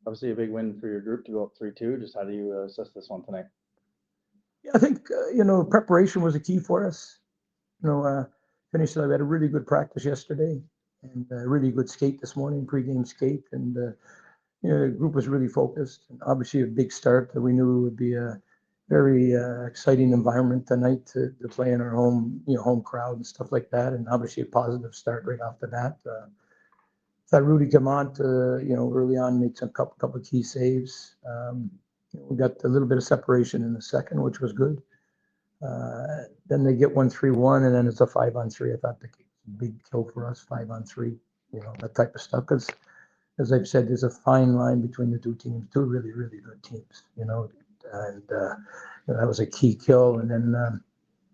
Obviously a big win for your group to go up 3-2. Just how do you assess this one tonight? Yeah, I think, preparation was a key for us. Finished, we had a really good practice yesterday and a really good skate this morning, pregame skate. And, the group was really focused. And obviously, a big start that we knew it would be a very exciting environment tonight to play in our home crowd and stuff like that. And obviously, a positive start right off the bat. Thought Rudy Gamont, early on made some couple of key saves. We got a little bit of separation in the second, which was good. Then they get 1-3-1, and then it's a 5-on-3. I thought the big kill for us, 5-on-3, that type of stuff. Because, as I've said, there's a fine line between the two teams, two really, really good teams, and that was a key kill. And then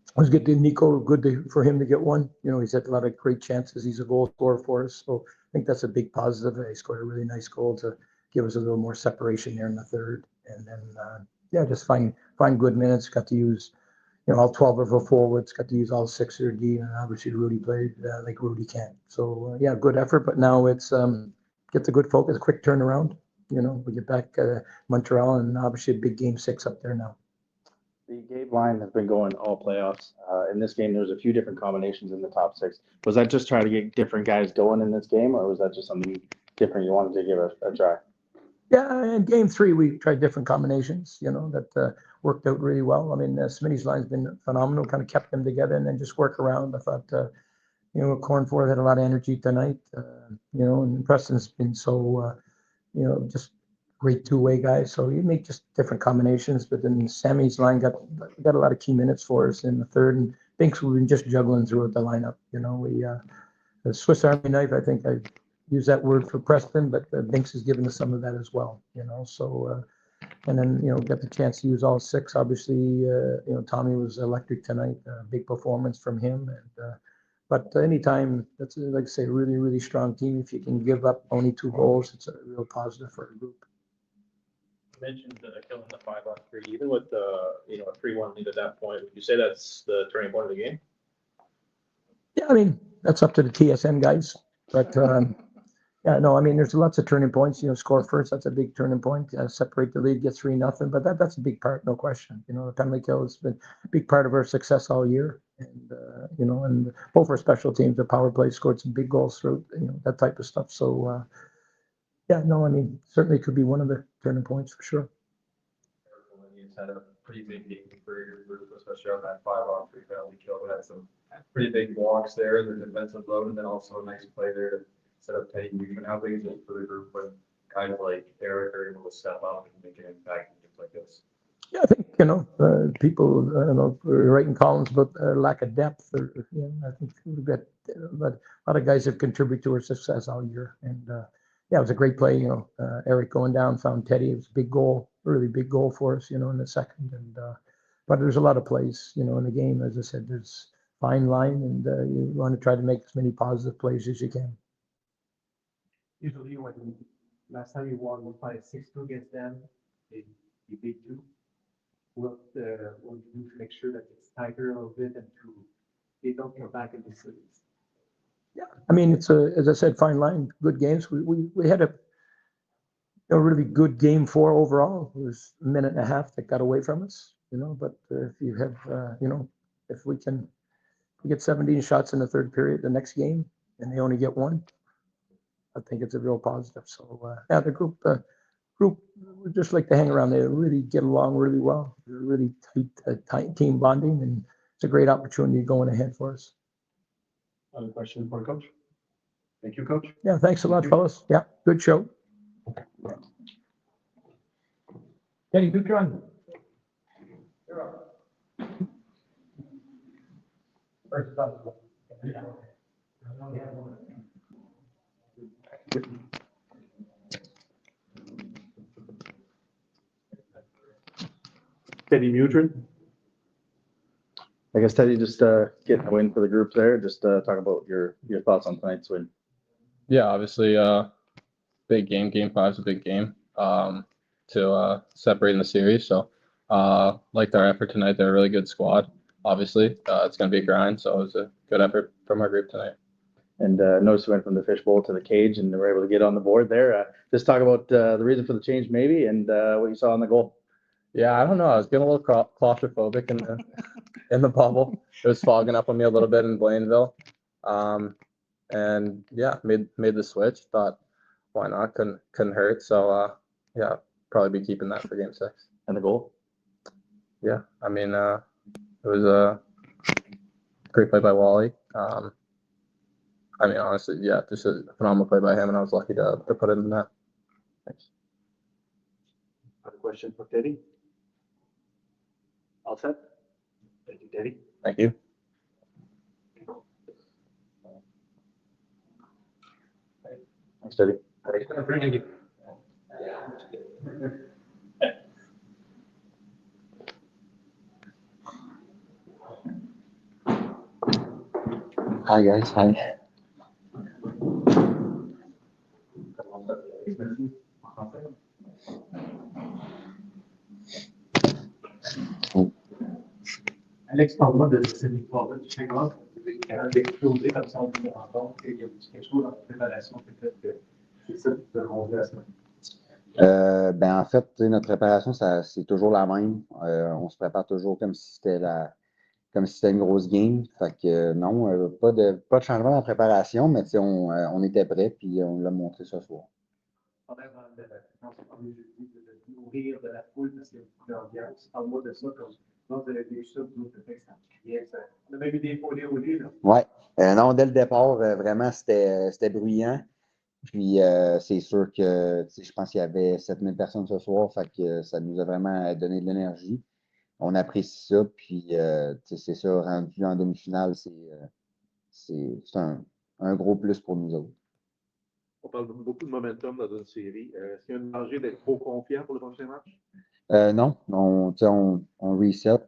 it was good to Nico, for him to get one. He's had a lot of great chances. He's a goal scorer for us. So I think that's a big positive. He scored a really nice goal to give us a little more separation there in the third. And then, just find good minutes. Got to use, all 12 of our forwards, got to use all 6 of their D. And obviously Rudy played like Rudy can. So, good effort. But now it's get the good focus, quick turnaround. We get back Montreal, and obviously a big game 6 up there now. The Gabe line has been going all playoffs. In this game, there was a few different combinations in the top 6. Was that just trying to get different guys going in this game, or was that just something different you wanted to give a try? Yeah, in game 3, we tried different combinations, that worked out really well. I mean, Smitty's line's been phenomenal, kind of kept them together and then just work around. I thought, Cornforth had a lot of energy tonight, and Preston's been so, just great two-way guy. So you make just different combinations, but then Sammy's line got a lot of key minutes for us in the third, and Binks we've been just juggling throughout the lineup. We the Swiss Army knife. I think I use that word for Preston, but Binks has given us some of that as well. So and then got the chance to use all 6. Obviously, Tommy was electric tonight. Big performance from him, and but anytime that's like I say, really really strong team. If you can give up only 2 goals, it's a real positive for a group. You mentioned killing the 5-on-3, even with the a 3-1 lead at that point. Would you say that's the turning point of the game? Yeah, I mean that's up to the TSN guys, but yeah, no, I mean there's lots of turning points. Score first, that's a big turning point. Separate the lead, get 3-0, but that's a big part, no question. The penalty kill has been a big part of our success all year, and and both our special teams, the power play scored some big goals through, that type of stuff. So. Yeah, no, I mean, certainly could be one of the turning points for sure. He's had a pretty big game for your group, especially on that 5-on-3 penalty kill. We had some pretty big blocks there, the defensive load, and then also a nice play there to set up Teddy Mutryn. How big is it for the group when guys like Eric are able to step up and make an impact in games like this? Yeah, I think, people, writing columns about lack of depth. I think we've got a lot of guys have contributed to our success all year. And, yeah, it was a great play. Eric going down, found Teddy. It was a big goal, really big goal for us, in the second. And but there's a lot of plays, in the game. As I said, there's fine line, and you want to try to make as many positive plays as you can. Usually, when last time you won 5-6-2 against them, you beat you. What do you do to make sure that it's tighter a little bit and they don't come back in the series? Yeah, I mean, it's as I said, fine line, good games. We had a really good game 4 overall. It was a minute and a half that got away from us, But if you have, if we get 17 shots in the third period, the next game, and they only get 1, I think it's a real positive. So yeah, the group would just like to hang around. They really get along really well. They're really tight team bonding, and it's a great opportunity going ahead for us. Other question for Coach? Thank you, Coach. Yeah, thanks a lot, fellas. Yeah, good show. Kenny, good run. First up. Teddy Mutryn. I guess Teddy, just getting a win for the group there. Just talk about your thoughts on tonight's win. Yeah, obviously, big game. Game 5 is a big game to separate in the series. So, liked our effort tonight. They're a really good squad. Obviously, it's going to be a grind. So it was a good effort from our group tonight. and noticed we went from the fishbowl to the cage, and they were able to get on the board there. Just talk about the reason for the change, maybe, and what you saw on the goal. Yeah, I don't know. I was getting a little claustrophobic in the bubble. It was fogging up on me a little bit in Blainville. And yeah, made the switch. Thought, why not? Couldn't hurt. So yeah, probably be keeping that for Game 6. And the goal? Yeah, I mean, it was a great play by Wally. I mean, honestly, yeah, just a phenomenal play by him, and I was lucky to put it in the net. Thanks. Other question for Teddy? All set? Thank you, Teddy. Thank you. Thanks, Teddy. Thank you. Hi guys, hi. Alex, parle-moi de cette victoire-là du Chicago. Vous êtes capable d'exploser comme ça en une rencontre. Il y a quelque chose dans la préparation, peut-être que c'est ça qui te rend à ce moment. Ben en fait, tu sais, notre préparation, c'est toujours la même. On se prépare toujours comme si c'était une grosse game. Fait que non, pas de changement dans la préparation, mais tu sais, on était prêts puis on l'a montré ce soir. On a parlé de nourrir de la foule parce qu'il y a beaucoup d'ambiance. Parle-moi de ça comme vous avez vu ça, vous avez ça criait. On a même eu des follets au lit. Ouais. Non, dès le départ, vraiment, c'était bruyant. Puis c'est sûr que je pense qu'il y avait 7000 personnes ce soir, fait que ça nous a vraiment donné de l'énergie. On apprécie ça, puis c'est ça, rendu en demi-finale, c'est un gros plus pour nous autres. On parle beaucoup de momentum dans une série. Est-ce qu'il y a un danger d'être trop confiant pour le prochain match? Non, on reset.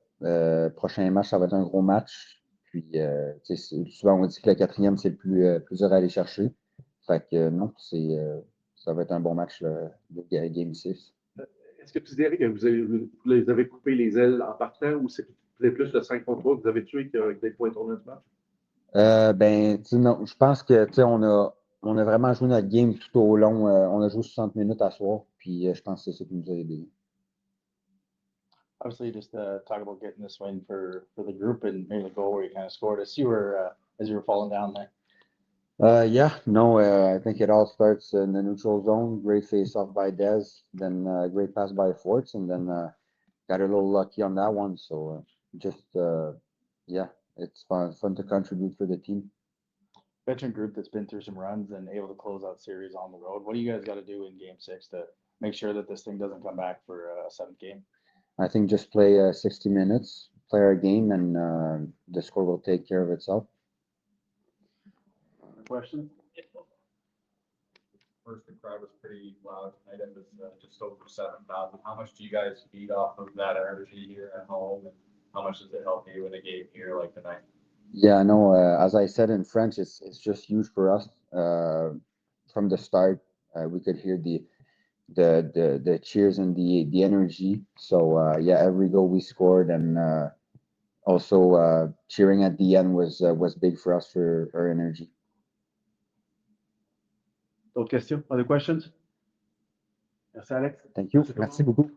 Prochain match, ça va être un gros match. Puis souvent on dit que le quatrième, c'est le plus dur à aller chercher. Fait que non, ça va être un bon match de Game 6. Est-ce que tu dirais que vous les avez coupé les ailes en partant ou c'est plus le 5 contre 3 que vous avez tué avec des points tournés du match? Non, je pense que on a vraiment joué notre game tout au long. On a joué 60 minutes à soir, puis je pense que c'est ça qui nous a aidés. Obviously, just talk about getting this win for the group and maybe the goal where you kind of scored as you were falling down there. I think it all starts in the neutral zone. Great face-off by Des, then great pass by Forts, and then got a little lucky on that one. So it's fun to contribute for the team. Veteran group that's been through some runs and able to close out series on the road. What do you guys got to do in Game 6 to make sure that this thing doesn't come back for a 7th game? I think just play 60 minutes, play our game, and the score will take care of itself. Question? First, the crowd was pretty loud tonight. It was just over 7,000. How much do you guys feed off of that energy here at home, and how much does it help you in a game here like tonight? Yeah, no. As I said in French, it's just huge for us. From the start, we could hear the cheers and the energy. So every goal we scored, and also cheering at the end was big for us for our energy. D'autres questions? Other questions? Merci, Alex. Thank you. Merci beaucoup.